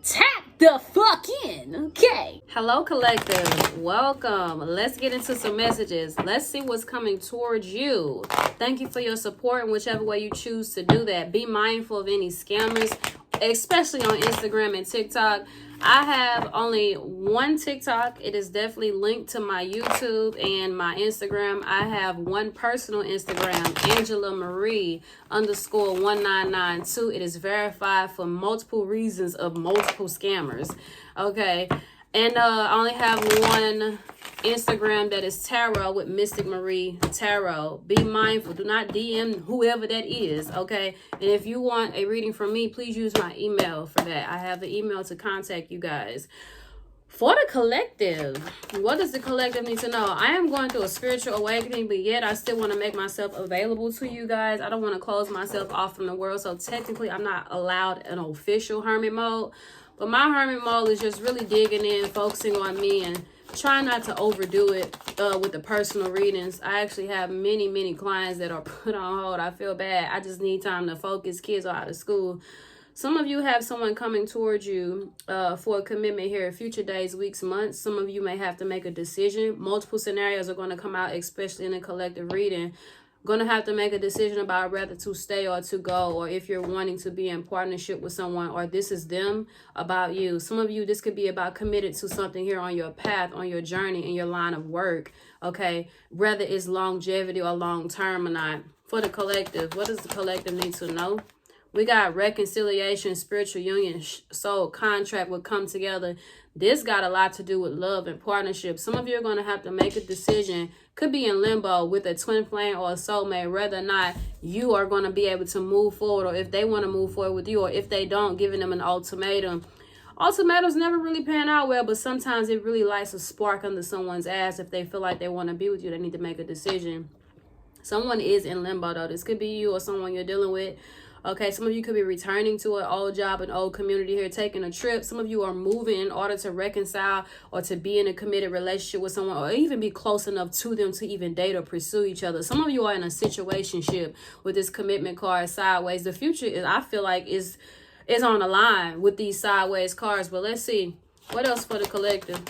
Tap the fuck in, okay? Hello, collective. Welcome. Let's get into some messages. Let's see what's coming towards you. Thank you for your support in whichever way you choose to do that. Be mindful of any scammers, especially on Instagram and TikTok. I have only one TikTok. It is definitely linked to my YouTube and my Instagram. I have one personal Instagram, Angela Marie _1992. It is verified for multiple reasons of multiple scammers. Okay. And I only have one Instagram that is tarot with Mystic Marie Tarot. Be mindful. Do not DM whoever that is, okay? And if you want a reading from me, please use my email for that. I have the email to contact you guys. For the collective, what does the collective need to know? I am going through a spiritual awakening, but yet I still want to make myself available to you guys. I don't want to close myself off from the world, so technically I'm not allowed an official hermit mode. But my hermit mode is just really digging in, focusing on me, and trying not to overdo it with the personal readings. I actually have many clients that are put on hold. I feel bad. I just need time to focus. Kids are out of school. Some of you have someone coming towards you for a commitment here, future days, weeks, months. Some of you may have to make a decision. Multiple scenarios are going to come out, especially in a collective reading. Going to have to make a decision about whether to stay or to go, or if you're wanting to be in partnership with someone, or this is them about you. Some of you, this could be about committed to something here on your path, on your journey, in your line of work, okay? Whether it's longevity or long term or not. For the collective, what does the collective need to know? We got reconciliation, spiritual union, soul contract will come together. This got a lot to do with love and partnership. Some of you are going to have to make a decision. Could be in limbo with a twin flame or a soulmate, whether or not you are going to be able to move forward, or if they want to move forward with you, or if they don't, giving them an ultimatum. Ultimatums never really pan out well, but sometimes it really lights a spark under someone's ass. If they feel like they want to be with you, they need to make a decision. Someone is in limbo, though. This could be you or someone you're dealing with. Okay, some of you could be returning to an old job, an old community here, taking a trip. Some of you are moving in order to reconcile or to be in a committed relationship with someone, or even be close enough to them to even date or pursue each other. Some of you are in a situationship with this commitment card sideways. The future is, I feel like, is on the line with these sideways cards. But let's see. What else for the collective?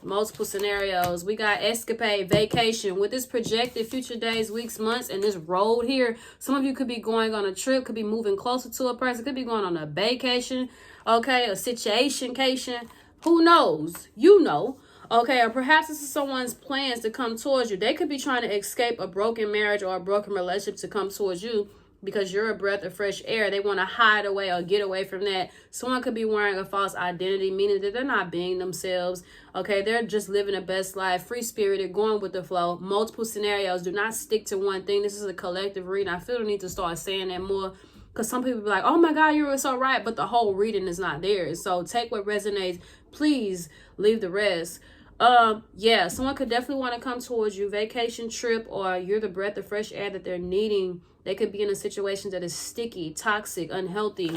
Multiple scenarios. We got escapade, vacation. With this projected future days, weeks, months, and this road here, some of you could be going on a trip, could be moving closer to a person, could be going on a vacation, okay, a situationcation. Who knows? You know. Okay, or perhaps this is someone's plans to come towards you. They could be trying to escape a broken marriage or a broken relationship to come towards you, because you're a breath of fresh air. They want to hide away or get away from that. Someone could be wearing a false identity, meaning that they're not being themselves. Okay, they're just living a best life, free-spirited, going with the flow. Multiple scenarios. Do not stick to one thing. This is a collective reading. I feel the need to start saying that more, because some people be like, oh my God, you were so right, but the whole reading is not there. So take what resonates. Please leave the rest. Yeah, someone could definitely want to come towards you, vacation, trip, or you're the breath of fresh air that they're needing. They could be in a situation that is sticky, toxic, unhealthy.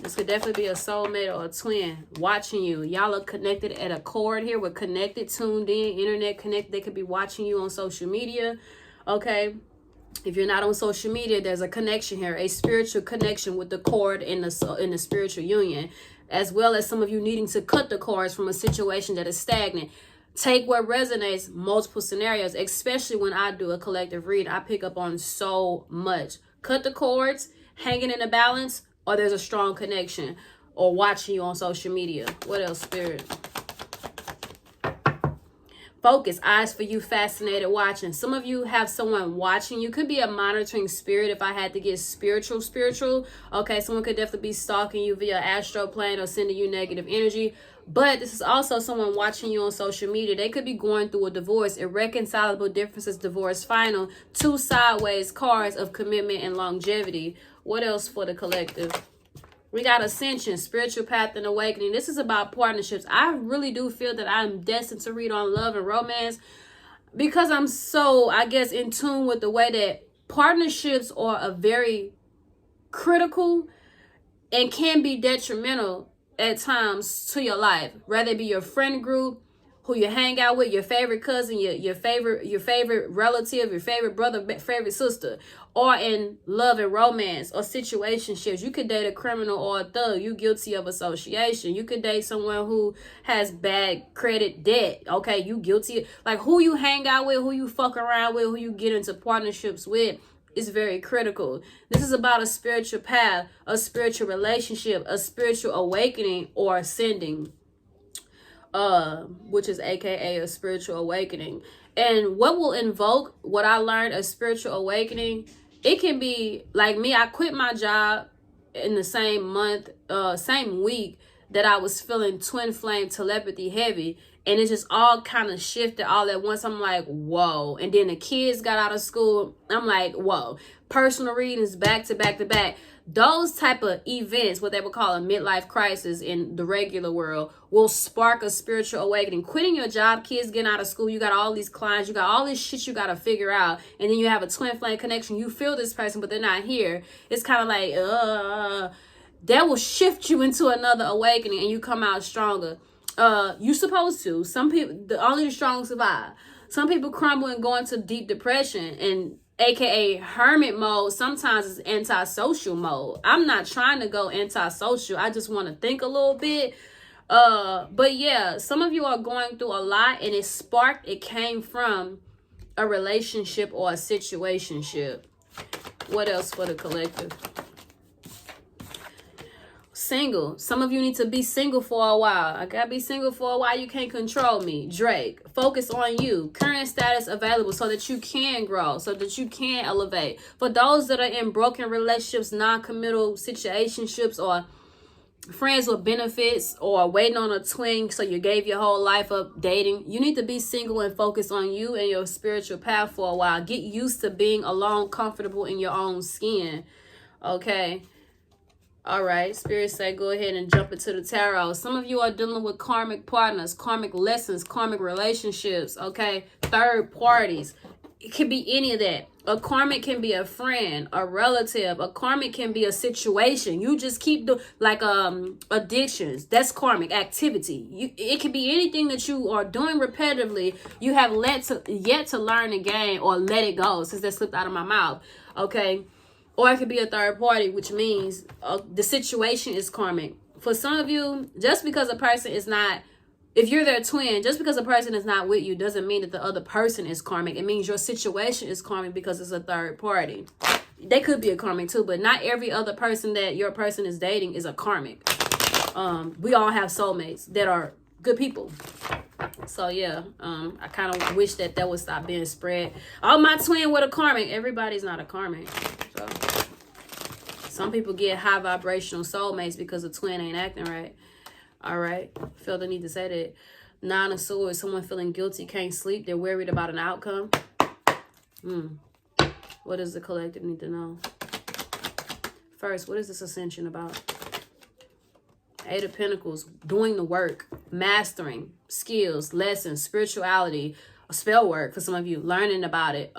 This could definitely be a soulmate or a twin watching you. Y'all are connected at a cord here. We're connected, tuned in, internet connected. They could be watching you on social media. Okay. If you're not on social media, there's a connection here, a spiritual connection with the cord in the spiritual union, as well as some of you needing to cut the cords from a situation that is stagnant. Take what resonates, multiple scenarios, especially when I do a collective read. I pick up on so much. Cut the cords, hanging in a balance, or there's a strong connection, or watching you on social media. What else, Spirit? Focus, eyes for you, fascinated, watching. Some of you have someone watching you. Could be a monitoring spirit if I had to get spiritual. Okay, someone could definitely be stalking you via astral plane or sending you negative energy. But this is also someone watching you on social media. They could be going through a divorce, irreconcilable differences, divorce final, two sideways cards of commitment and longevity. What else for the collective? We got Ascension, spiritual path and awakening. This is about partnerships. I really do feel that I'm destined to read on love and romance, because I'm so, I guess, in tune with the way that partnerships are a very critical and can be detrimental at times to your life, whether it be your friend group, who you hang out with, your favorite cousin, your favorite relative, your favorite brother, favorite sister, or in love and romance or situationships. You could date a criminal or a thug. You guilty of association. You could date someone who has bad credit debt. Okay, you guilty. Like, who you hang out with, who you fuck around with, who you get into partnerships with is very critical. This is about a spiritual path, a spiritual relationship, a spiritual awakening or ascending, which is aka a spiritual awakening. And what will invoke what I learned, a spiritual awakening, it can be like me. I quit my job in the same month, same week that I was feeling twin flame telepathy heavy, and it just all kind of shifted all at once. I'm like, whoa. And then the kids got out of school. I'm like, whoa. Personal readings back to back to back. Those type of events, what they would call a midlife crisis in the regular world, will spark a spiritual awakening. Quitting your job, kids getting out of school, you got all these clients, you got all this shit you got to figure out, and then you have a twin flame connection. You feel this person, but they're not here. It's kind of like, that will shift you into another awakening, and you come out stronger. You supposed to. Some people, only the strong survive. Some people crumble and go into deep depression, and aka hermit mode sometimes is antisocial mode. I'm not trying to go antisocial. I just want to think a little bit. But yeah, some of you are going through a lot, and it came from a relationship or a situationship. What else for the collective? Single. Some of you need to be single for a while. I gotta be single for a while. You can't control me. Drake. Focus on you. Current status available so that you can grow, so that you can elevate. For those that are in broken relationships, non-committal situationships, or friends with benefits, or waiting on a twin, so you gave your whole life up dating, you need to be single and focus on you and your spiritual path for a while. Get used to being alone, comfortable in your own skin. Okay. All right, Spirit say go ahead and jump into the tarot. Some of you are dealing with karmic partners, karmic lessons, karmic relationships, okay? Third parties. It could be any of that. A karmic can be a friend, a relative. A karmic can be a situation. You just keep doing, like addictions. That's karmic activity. It could be anything that you are doing repetitively. You have yet to learn the game or let it go, since that slipped out of my mouth, okay? Or it could be a third party, which means the situation is karmic. For some of you, just because a person is not, if you're their twin, just because a person is not with you doesn't mean that the other person is karmic. It means your situation is karmic because it's a third party. They could be a karmic too, but not every other person that your person is dating is a karmic. We all have soulmates that are good people. So yeah, I kind of wish that would stop being spread. Oh, my twin with a karmic. Everybody's not a karmic. So some people get high vibrational soulmates because a twin ain't acting right. All right, feel the need to say that. Nine of Swords, someone feeling guilty, can't sleep. They're worried about an outcome. What does the collective need to know? First, what is this Ascension about? Eight of Pentacles, doing the work, mastering, skills, lessons, spirituality, spell work for some of you, learning about it.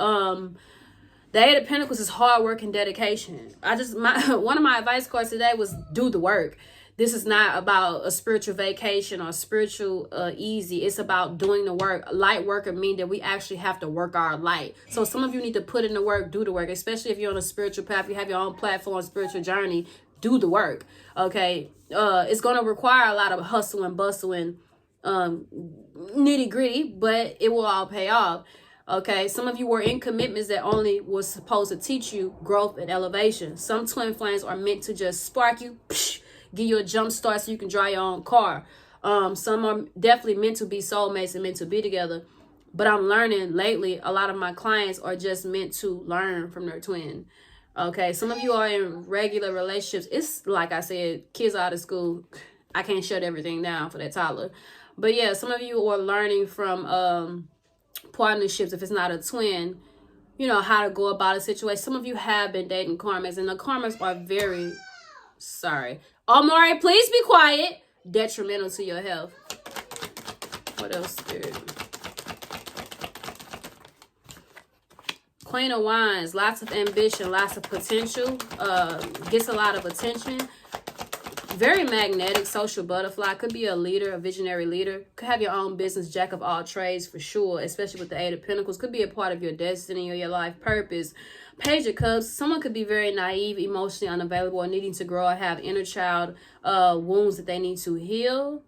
The Eight of Pentacles is hard work and dedication. One of my advice cards today was do the work. This is not about a spiritual vacation or spiritual easy. It's about doing the work. Light worker mean that we actually have to work our light. So some of you need to put in the work, do the work, especially if you're on a spiritual path, you have your own platform, spiritual journey, do the work, okay? It's going to require a lot of hustle and bustle and nitty gritty, but it will all pay off. Okay, some of you were in commitments that only was supposed to teach you growth and elevation. Some twin flames are meant to just spark you, give you a jump start so you can drive your own car. Some are definitely meant to be soulmates and meant to be together. But I'm learning lately, a lot of my clients are just meant to learn from their twin. Okay, some of you are in regular relationships. It's like I said, kids out of school. I can't shut everything down for that toddler. But yeah, some of you are learning from partnerships, if it's not a twin, you know, how to go about a situation. Some of you have been dating karmas, and the karmas are very, sorry. Amari, please be quiet. Detrimental to your health. What else, Spirit? Queen of Wands, lots of ambition, lots of potential, gets a lot of attention. Very magnetic, social butterfly. Could be a leader, a visionary leader. Could have your own business, jack of all trades for sure, especially with the Eight of Pentacles. Could be a part of your destiny or your life purpose. Page of Cups. Someone could be very naive, emotionally unavailable, or needing to grow or have inner child wounds that they need to heal.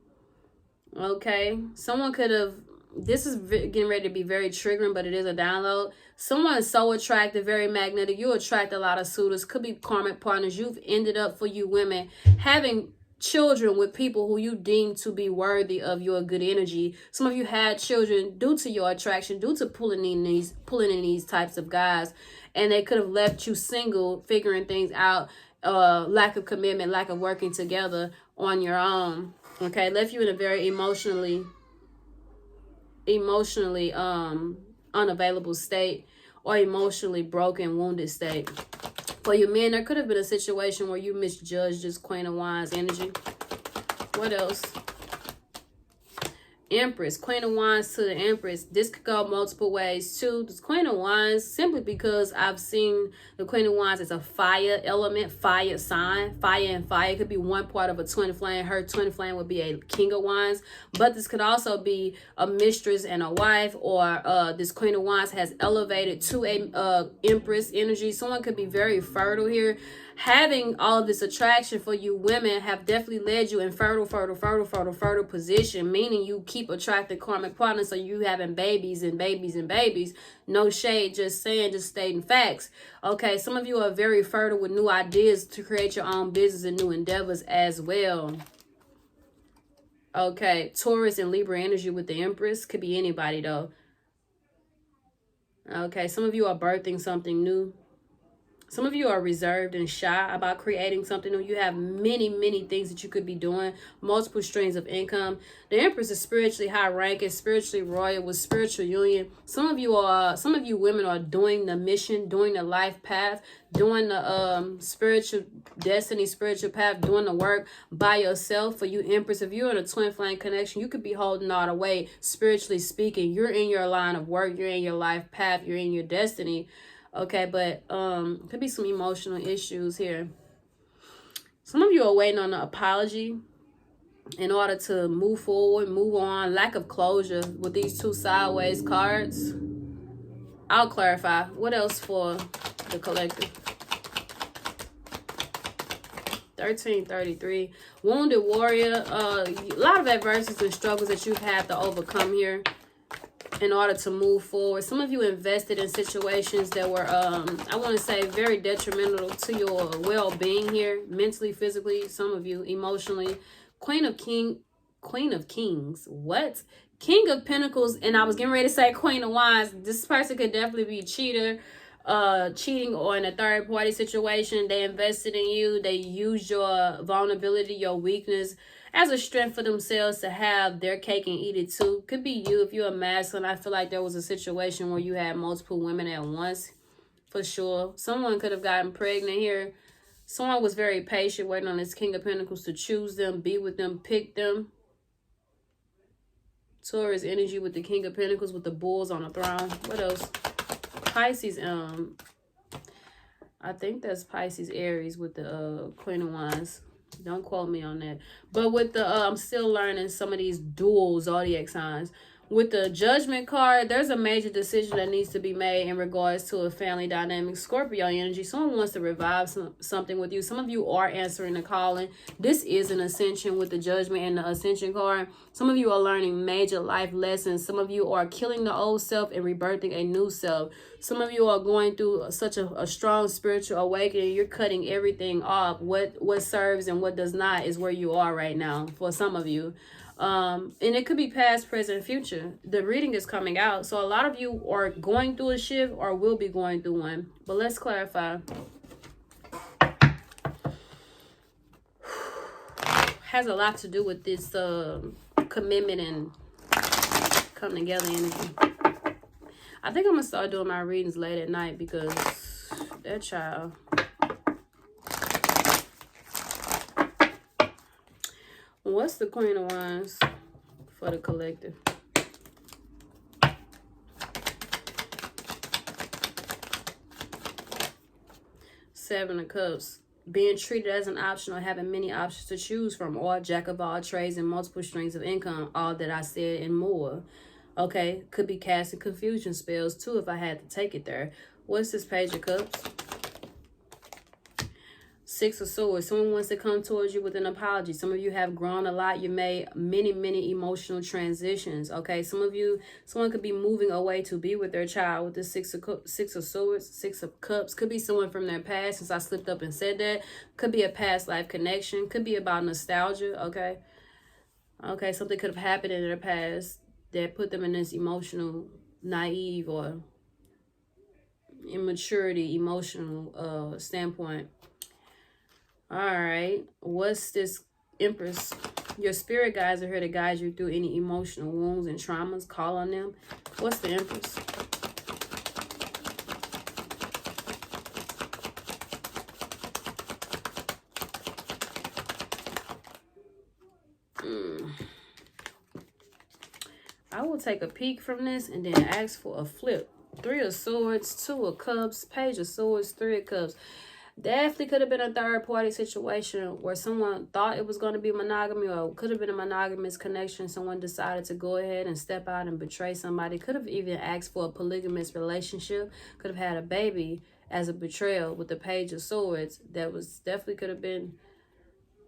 Okay. Someone could have, this is getting ready to be very triggering, but it is a download. Someone is so attractive, very magnetic. You attract a lot of suitors. Could be karmic partners. You've ended up, for you women, having children with people who you deem to be worthy of your good energy. Some of you had children due to your attraction, due to pulling in these types of guys, and they could have left you single, figuring things out, lack of commitment, lack of working together on your own. Okay, left you in a very emotionally unavailable state, or emotionally broken, wounded state. For you men, there could have been a situation where you misjudged this Queen of Wands energy. What else? Empress, Queen of Wands to the Empress. This could go multiple ways too. This Queen of Wands, simply because I've seen the Queen of Wands as a fire element, fire sign. Fire and fire could be one part of a twin flame. Her twin flame would be a King of Wands, but this could also be a mistress and a wife, or this Queen of Wands has elevated to a Empress energy. Someone could be very fertile here. Having all of this attraction for you women have definitely led you in fertile position, meaning you keep attracting karmic partners, so you having babies and babies and babies. No shade, just saying, just stating facts. Okay, some of you are very fertile with new ideas to create your own business and new endeavors as well. Okay, Taurus and Libra energy with the Empress. Could be anybody though. Okay, some of you are birthing something new. Some of you are reserved and shy about creating something new. You have many things that you could be doing. Multiple streams of income. The Empress is spiritually high ranking, spiritually royal, with spiritual union. Some of you women are doing the mission, doing the life path, doing the spiritual destiny, spiritual path, doing the work by yourself. For you Empress, if you're in a twin flame connection, you could be holding all the way, spiritually speaking. You're in your line of work. You're in your life path. You're in your destiny. Okay, but could be some emotional issues here. Some of you are waiting on an apology in order to move forward, move on. Lack of closure with these two sideways cards. I'll clarify. What else for the collective? 1333. Wounded warrior. A lot of adversities and struggles that you've had to overcome here in order to move forward. Some of you invested in situations that were, I want to say, very detrimental to your well-being here, mentally, physically. Some of you emotionally. Queen of Kings. What? King of Pentacles, and I was getting ready to say Queen of Wands. This person could definitely be a cheater, cheating, or in a third party situation. They invested in you. They used your vulnerability, your weakness, as a strength for themselves to have their cake and eat it too. Could be you if you're a masculine. I feel like there was a situation where you had multiple women at once, for sure. Someone could have gotten pregnant here. Someone was very patient, waiting on this King of Pentacles to choose them, be with them, pick them. Taurus energy with the King of Pentacles with the bulls on the throne. What else? Pisces, I think that's Pisces Aries with the Queen of Wands. Don't quote me on that. But with the, I'm still learning some of these dual zodiac signs. With the Judgment card, there's a major decision that needs to be made in regards to a family dynamic. Scorpio energy. Someone wants to revive something with you. Some of you are answering the calling. This is an Ascension with the Judgment and the Ascension card. Some of you are learning major life lessons. Some of you are killing the old self and rebirthing a new self. Some of you are going through such a strong spiritual awakening. You're cutting everything off. What serves and what does not is where you are right now for some of you. And it could be past, present, future. The reading is coming out. So a lot of you are going through a shift or will be going through one. But let's clarify. Has a lot to do with this commitment and come together energy. I think I'm going to start doing my readings late at night because that child... What's the Queen of Wands for the collective? Seven of Cups. being treated as an option or having many options to choose from, or jack of all trades and multiple streams of income, all that I said and more. Okay, could be casting confusion spells too if I had to take it there. What's this Page of Cups? Six of Swords. Someone wants to come towards you with an apology. Some of you have grown a lot. You made many emotional transitions. Okay, someone could be moving away to be with their child with the Six of Swords, Six of Cups. Could be someone from their past, since I slipped up and said that. Could be a past life connection. Could be about nostalgia. Okay, something could have happened in their past that put them in this emotional, naive, or immaturity, emotional standpoint. All right, what's this Empress? Your spirit guides are here to guide you through any emotional wounds and traumas. Call on them. What's the Empress? I will take a peek from this and then ask for a flip. Three of Swords, Two of Cups, Page of Swords, Three of Cups. Definitely could have been a third party situation where someone thought it was going to be monogamy, or could have been a monogamous connection. Someone decided to go ahead and step out and betray somebody. Could have even asked for a polygamous relationship. Could have had a baby as a betrayal with the Page of Swords. That was definitely could have been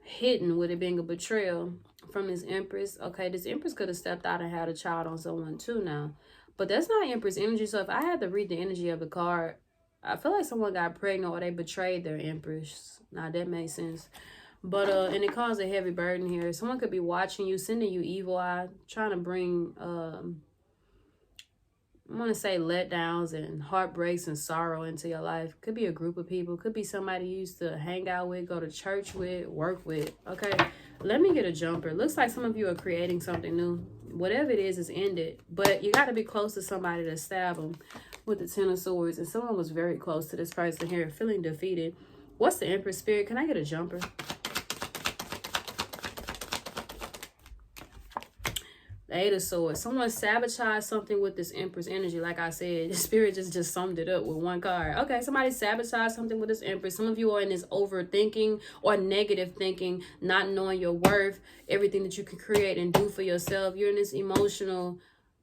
hidden with it being a betrayal from this Empress. Okay, this Empress could have stepped out and had a child on someone too now. But that's not Empress energy. So if I had to read the energy of the card, I feel like someone got pregnant or they betrayed their Empress. Now that makes sense. But and it caused a heavy burden here. Someone could be watching you, sending you evil eye, trying to bring I want to say letdowns and heartbreaks and sorrow into your life. Could be a group of people. Could be somebody you used to hang out with, go to church with, work with. Okay, let me get a jumper. Looks like some of you are creating something new. Whatever it is ended. But you got to be close to somebody to stab them with the Ten of Swords. And someone was very close to this person here, feeling defeated. What's the Empress spirit? Can I get a jumper? The Eight of Swords. Someone sabotaged something with this Empress energy. Like I said, the spirit just summed it up with one card. Okay, somebody sabotaged something with this Empress. Some of you are in this overthinking or negative thinking, not knowing your worth, everything that you can create and do for yourself. You're in this emotional,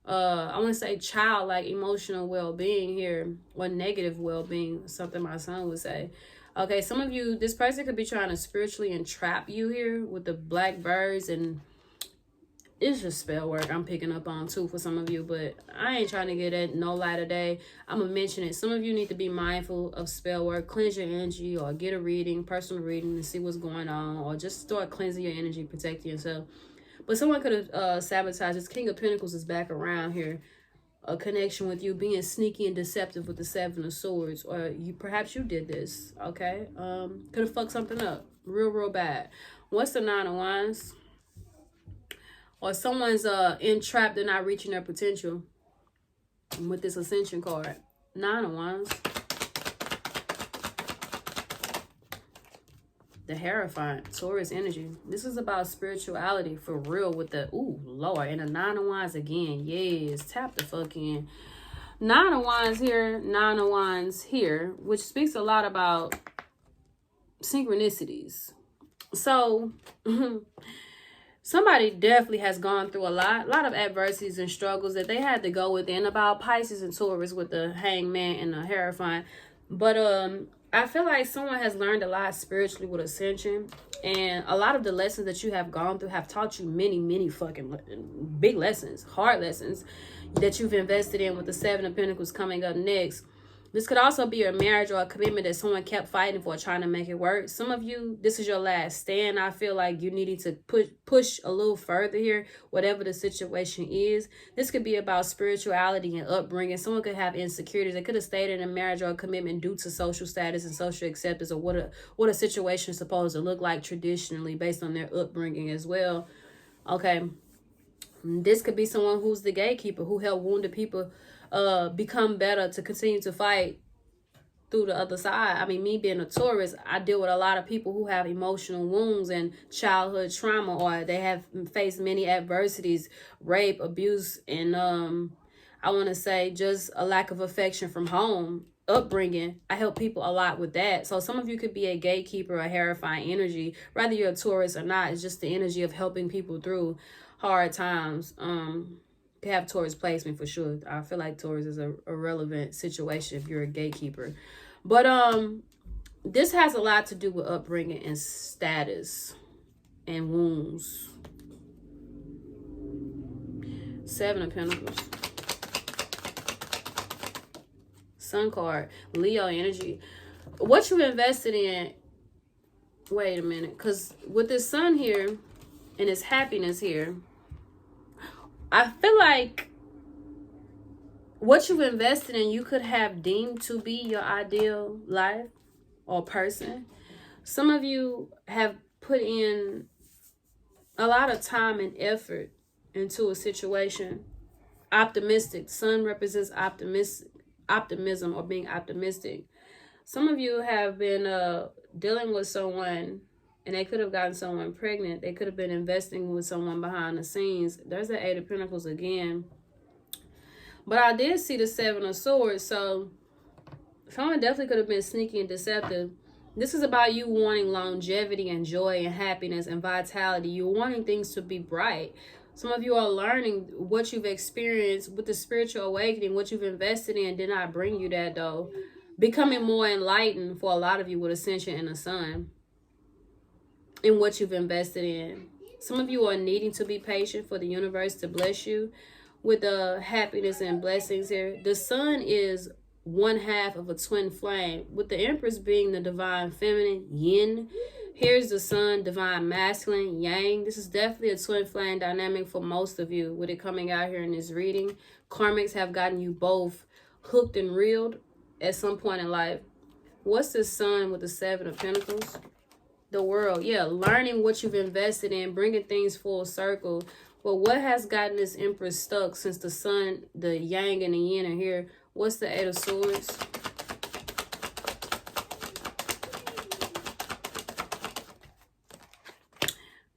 I want to say childlike emotional well-being here, or negative well-being, something my son would say. Okay, some of you, this person could be trying to spiritually entrap you here with the black birds, and it's just spell work I'm picking up on too for some of you, but I ain't trying to get at no light of day. I'm gonna mention it. Some of you need to be mindful of spell work. Cleanse your energy, or get a reading, personal reading, and see what's going on, or just start cleansing your energy, protecting yourself. But someone could have sabotaged this. King of Pentacles is back around here. A connection with you, being sneaky and deceptive with the Seven of Swords, or perhaps you did this. Okay, could have fucked something up real bad. What's the Nine of Wands? Or someone's entrapped, they're not reaching their potential with this Ascension card. Nine of Wands. The Hierophant, Taurus energy. This is about spirituality for real with the, ooh, Lord. And the Nine of Wands again. Yes, tap the fuck in. Nine of Wands here, Nine of Wands here, which speaks a lot about synchronicities. So, somebody definitely has gone through a lot of adversities and struggles that they had to go within, about Pisces and Taurus with the Hangman and the Hierophant. But I feel like someone has learned a lot spiritually with Ascension, and a lot of the lessons that you have gone through have taught you many fucking big lessons, hard lessons that you've invested in with the Seven of Pentacles coming up next. This could also be a marriage or a commitment that someone kept fighting for, trying to make it work. Some of you, this is your last stand. I feel like you needed to push a little further here, whatever the situation is. This could be about spirituality and upbringing. Someone could have insecurities. They could have stayed in a marriage or a commitment due to social status and social acceptance, or what a situation is supposed to look like traditionally based on their upbringing as well. Okay. This could be someone who's the gatekeeper, who helped wounded people become better to continue to fight through the other side. I mean, me being a Taurus, I deal with a lot of people who have emotional wounds and childhood trauma, or they have faced many adversities, rape, abuse, and I want to say just a lack of affection from home. upbringing. I help people a lot with that. So some of you could be a gatekeeper, a terrifying energy, whether you're a Taurus or not. It's just the energy of helping people through hard times. Could have Taurus placement for sure. I feel like Taurus is a relevant situation if you're a gatekeeper. But this has a lot to do with upbringing and status and wounds. 7 of Pentacles. Sun card. Leo energy. What you invested in. Wait a minute. Because with this sun here and this happiness here, I feel like what you've invested in, you could have deemed to be your ideal life or person. Some of you have put in a lot of time and effort into a situation. Optimistic. Sun represents optimism or being optimistic. Some of you have been dealing with someone and they could have gotten someone pregnant. They could have been investing with someone behind the scenes. There's the 8 of Pentacles again. But I did see the 7 of Swords. So someone definitely could have been sneaky and deceptive. This is about you wanting longevity and joy and happiness and vitality. You're wanting things to be bright. Some of you are learning what you've experienced with the spiritual awakening. What you've invested in did not bring you that though. Becoming more enlightened for a lot of you with Ascension and the Sun. In what you've invested in. Some of you are needing to be patient for the universe to bless you with the happiness and blessings here. The Sun is 1/2 of a twin flame, with the Empress being the divine feminine, yin. Here's the Sun, divine masculine, yang. This is definitely a twin flame dynamic for most of you with it coming out here in this reading. Karmics have gotten you both hooked and reeled at some point in life. What's the Sun with the 7 of Pentacles? The World. Yeah, learning what you've invested in, bringing things full circle. But what has gotten this Empress stuck since the Sun, the Yang, and the Yin are here? What's the 8 of Swords?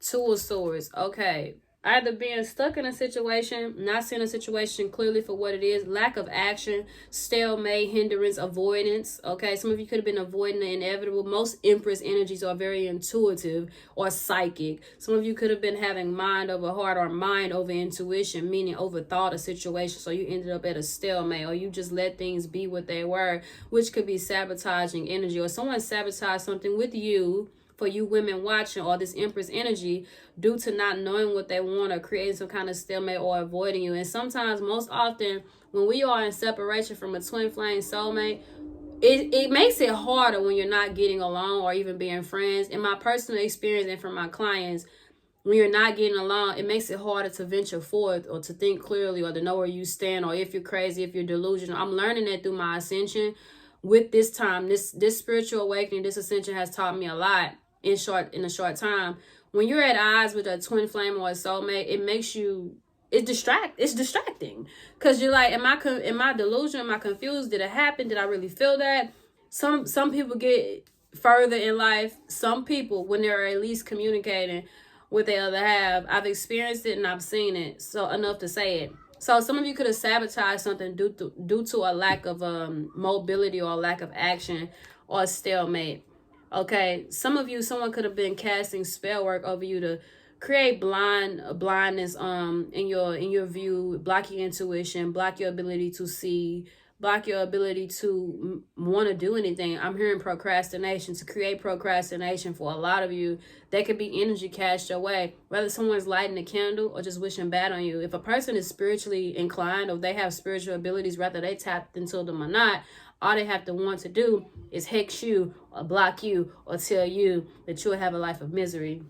Two of Swords. Okay. Either being stuck in a situation, not seeing a situation clearly for what it is, lack of action, stalemate, hindrance, avoidance. Okay, some of you could have been avoiding the inevitable. Most Empress energies are very intuitive or psychic. Some of you could have been having mind over heart or mind over intuition, meaning overthought a situation. So you ended up at a stalemate, or you just let things be what they were, which could be sabotaging energy, or someone sabotaged something with you. For you women watching, or this Empress energy, due to not knowing what they want or creating some kind of stalemate or avoiding you. And sometimes, most often, when we are in separation from a twin flame soulmate, it makes it harder when you're not getting along or even being friends. In my personal experience and from my clients, when you're not getting along, it makes it harder to venture forth or to think clearly or to know where you stand, or if you're crazy, if you're delusional. I'm learning that through my ascension. With this time, this spiritual awakening, this ascension has taught me a lot. In a short time, when you're at odds with a twin flame or a soulmate, it makes you, it's distracting, because you're like, am I delusional? Am I confused? Did it happen? Did I really feel that? Some people get further in life. Some people, when they're at least communicating with the other half, I've experienced it and I've seen it, so enough to say it. So some of you could have sabotaged something due to a lack of mobility or a lack of action or a stalemate. Okay, some of you, someone could have been casting spell work over you to create blindness in your view, block your intuition, block your ability to see, block your ability to want to do anything. I'm hearing procrastination, to create procrastination for a lot of you. That could be energy cast your way, whether someone's lighting a candle or just wishing bad on you. If a person is spiritually inclined, or they have spiritual abilities, whether they tapped into them or not, all they have to want to do is hex you or block you or tell you that you'll have a life of misery.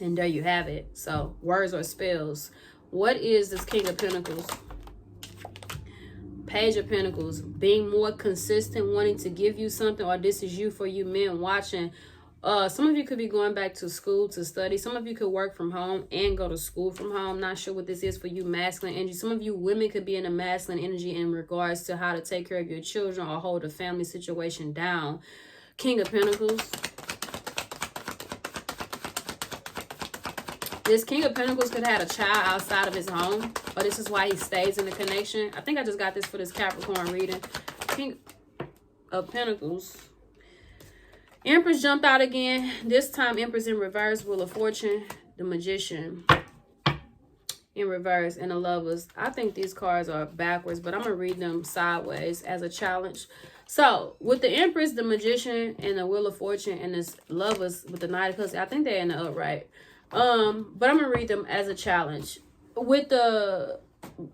And there you have it. So, words or spells. What is this King of Pentacles? Page of Pentacles. Being more consistent, wanting to give you something, or this is you for you men watching. Some of you could be going back to school to study. Some of you could work from home and go to school from home. Not sure what this is for you masculine energy. Some of you women could be in a masculine energy in regards to how to take care of your children or hold a family situation down. King of Pentacles. This King of Pentacles could have had a child outside of his home, or this is why he stays in the connection. I think I just got this for this Capricorn reading. of Pentacles. Empress jumped out again. This time Empress in reverse, Wheel of Fortune, the Magician in reverse, and the Lovers. I think these cards are backwards, but I'm going to read them sideways as a challenge. So, with the Empress, the Magician, and the Wheel of Fortune, and this Lovers with the Knight of Cups, I think they're in the upright. But I'm going to read them as a challenge. With the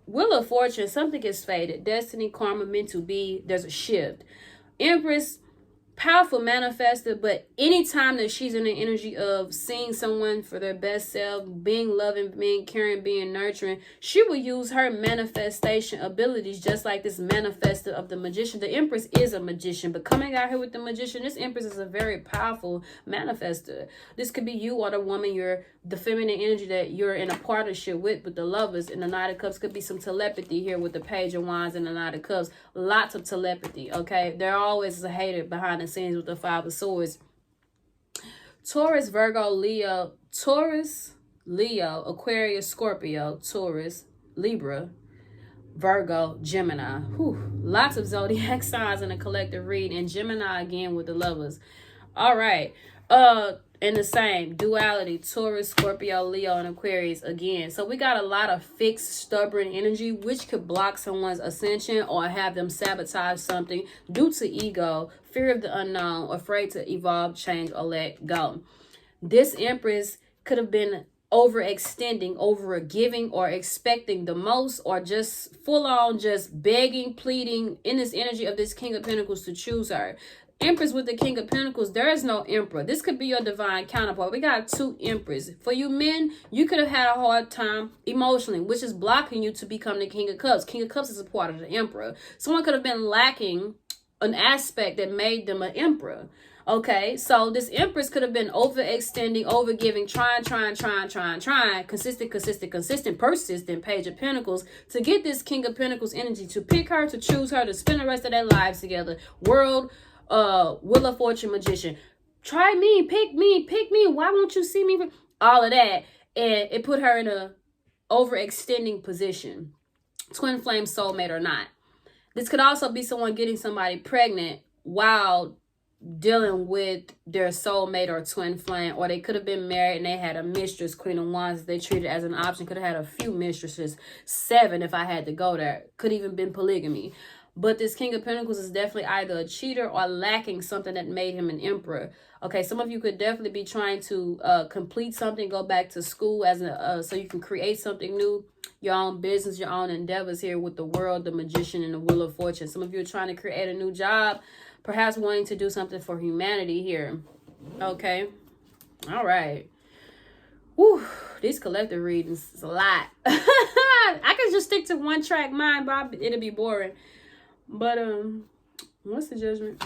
Wheel of Fortune, something is faded. Destiny, karma, meant to be. There's a shift. Empress, powerful manifester, but anytime that she's in the energy of seeing someone for their best self, being loving, being caring, being nurturing, she will use her manifestation abilities just like this manifester of the Magician. The Empress is a magician, but coming out here with the Magician, this Empress is a very powerful manifester. This could be you or the woman, the feminine energy that you're in a partnership with the Lovers. And the Knight of Cups could be some telepathy here with the Page of Wands and the Knight of Cups. Lots of telepathy, okay? There always is a hater behind the scenes with the Five of Swords. Taurus, Virgo, Leo. Taurus, Leo, Aquarius, Scorpio, Taurus, Libra, Virgo, Gemini. Whew. Lots of zodiac signs in a collective read. And Gemini again with the Lovers. All right. And the same duality, Taurus, Scorpio, Leo, and Aquarius again. So we got a lot of fixed, stubborn energy, which could block someone's ascension or have them sabotage something due to ego, fear of the unknown, afraid to evolve, change, or let go. This Empress could have been overextending, overgiving, or expecting the most, or just full on just begging, pleading in this energy of this King of Pentacles to choose her. Empress with the King of Pentacles, there is no Emperor. This could be your divine counterpart. We got two Empress. For you men, you could have had a hard time emotionally, which is blocking you to become the King of Cups. King of Cups is a part of the Emperor. Someone could have been lacking an aspect that made them an Emperor. Okay, so this Empress could have been overextending, overgiving, trying, consistent, persistent, Page of Pentacles, to get this King of Pentacles energy, to pick her, to choose her, to spend the rest of their lives together. Wheel of Fortune, Magician. Try me, pick me. Why won't you see me? All of that. And it put her in a overextending position. Twin flame, soulmate or not. This could also be someone getting somebody pregnant while dealing with their soulmate or twin flame, or they could have been married and they had a mistress, Queen of Wands, they treated as an option. Could have had a few mistresses, 7 if I had to go there. Could even been polygamy. But this King of Pentacles is definitely either a cheater or lacking something that made him an emperor. Okay, some of you could definitely be trying to complete something, go back to school as so you can create something new, your own business, your own endeavors here with the World, the Magician, and the Wheel of Fortune. Some of you are trying to create a new job, perhaps wanting to do something for humanity here. Okay, all right. Whew, these collective readings is a lot. I could just stick to one track mind, but it'll be boring. But what's the judgment?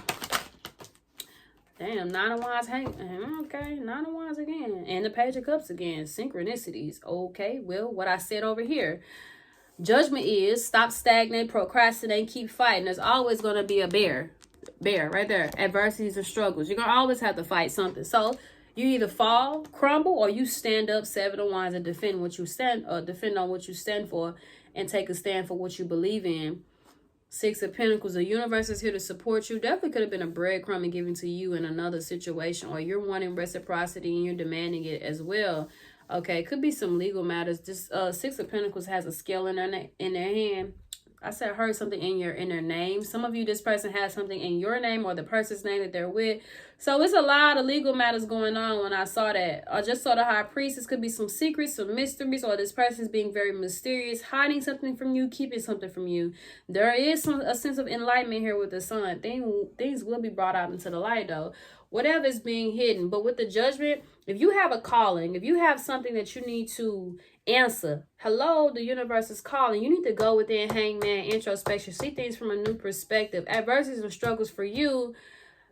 Damn, 9 of Wands. Okay, 9 of Wands again, and the Page of Cups again. Synchronicities. Okay, well, what I said over here. Judgment is stop, stagnate, procrastinate, keep fighting. There's always gonna be a bear right there. Adversities and struggles. You're gonna always have to fight something. So you either fall, crumble, or you stand up, 7 of Wands, and defend on what you stand for, and take a stand for what you believe in. 6 of Pentacles, the universe is here to support you. Definitely could have been a breadcrumb given to you in another situation, or you're wanting reciprocity and you're demanding it as well. Okay, could be some legal matters. This 6 of Pentacles has a scale in their hand. I said I heard something in their name. Some of you, this person has something in your name or the person's name that they're with. So it's a lot of legal matters going on when I saw that. I just saw the High Priestess. Could be some secrets, some mysteries, or this person's being very mysterious, hiding something from you, keeping something from you. There is a sense of enlightenment here with the Sun. Things will be brought out into the light though. Whatever is being hidden. But with the Judgment, if you have a calling, if you have something that you need to answer, hello, the universe is calling. You need to go within, Hangman, introspection, see things from a new perspective. Adversities and struggles for you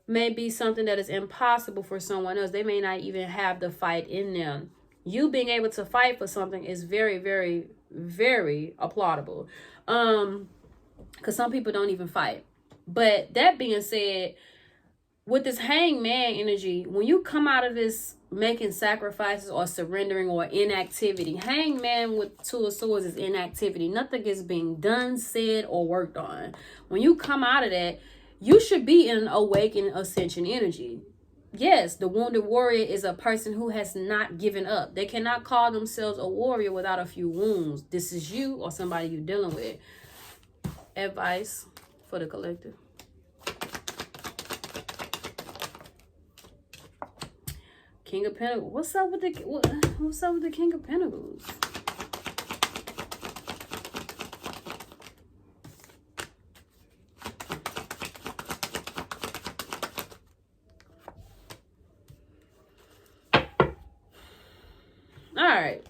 may be something that is impossible for someone else. They may not even have the fight in them. You being able to fight for something is very, very, very applaudable. Because some people don't even fight. But that being said, with this Hangman energy, when you come out of this making sacrifices or surrendering or inactivity, Hangman with 2 of Swords is inactivity. Nothing is being done, said, or worked on. When you come out of that, you should be in awakened ascension energy. Yes, the wounded warrior is a person who has not given up. They cannot call themselves a warrior without a few wounds. This is you or somebody you're dealing with. Advice for the collective. King of Pentacles. What's up with the King of Pentacles? All right.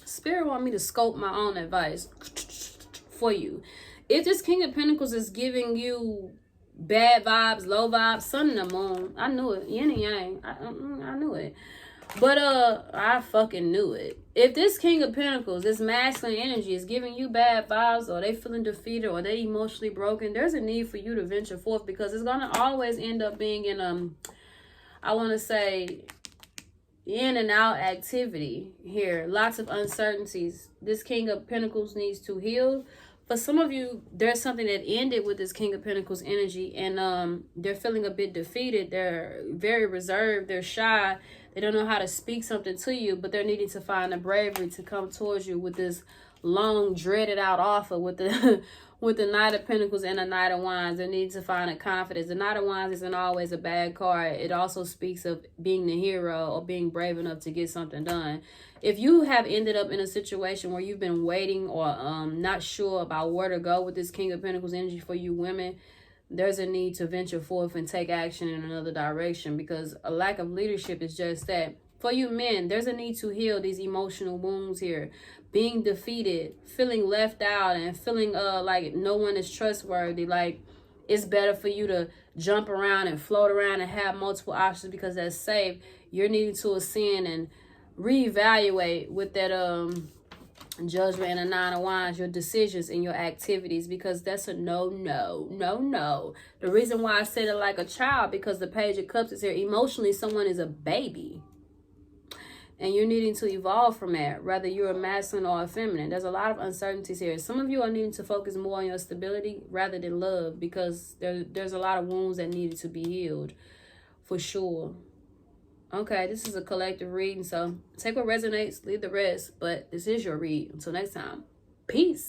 Spirit want me to scope my own advice for you. If this King of Pentacles is giving you bad vibes, low vibes, sun and the moon, I knew it. Yin and yang, I knew it. But I fucking knew it. If this King of Pentacles, this masculine energy is giving you bad vibes, or they feeling defeated, or they emotionally broken, there's a need for you to venture forth, because it's gonna always end up being in I want to say, in and out activity here. Lots of uncertainties. This King of Pentacles needs to heal. For some of you, there's something that ended with this King of Pentacles energy, and they're feeling a bit defeated. They're very reserved. They're shy. They don't know how to speak something to you, but they're needing to find the bravery to come towards you with this long, dreaded out offer with the with the Knight of Pentacles and the Knight of Wands. They need to find a confidence. The Knight of Wands isn't always a bad card. It also speaks of being the hero or being brave enough to get something done. If you have ended up in a situation where you've been waiting or not sure about where to go with this King of Pentacles energy for you women, there's a need to venture forth and take action in another direction, because a lack of leadership is just that. For you men, there's a need to heal these emotional wounds here. Being defeated, feeling left out, and feeling like no one is trustworthy. Like, it's better for you to jump around and float around and have multiple options because that's safe. You're needing to ascend and reevaluate with that Judgment and the Nine of Wands, your decisions and your activities, because that's a no. The reason why I said it like a child, because the Page of Cups is here. Emotionally, someone is a baby, and you're needing to evolve from that, whether you're a masculine or a feminine. There's a lot of uncertainties here. Some of you are needing to focus more on your stability rather than love, because there's a lot of wounds that needed to be healed, for sure. Okay, this is a collective reading, so take what resonates, leave the rest. But this is your read. Until next time, peace.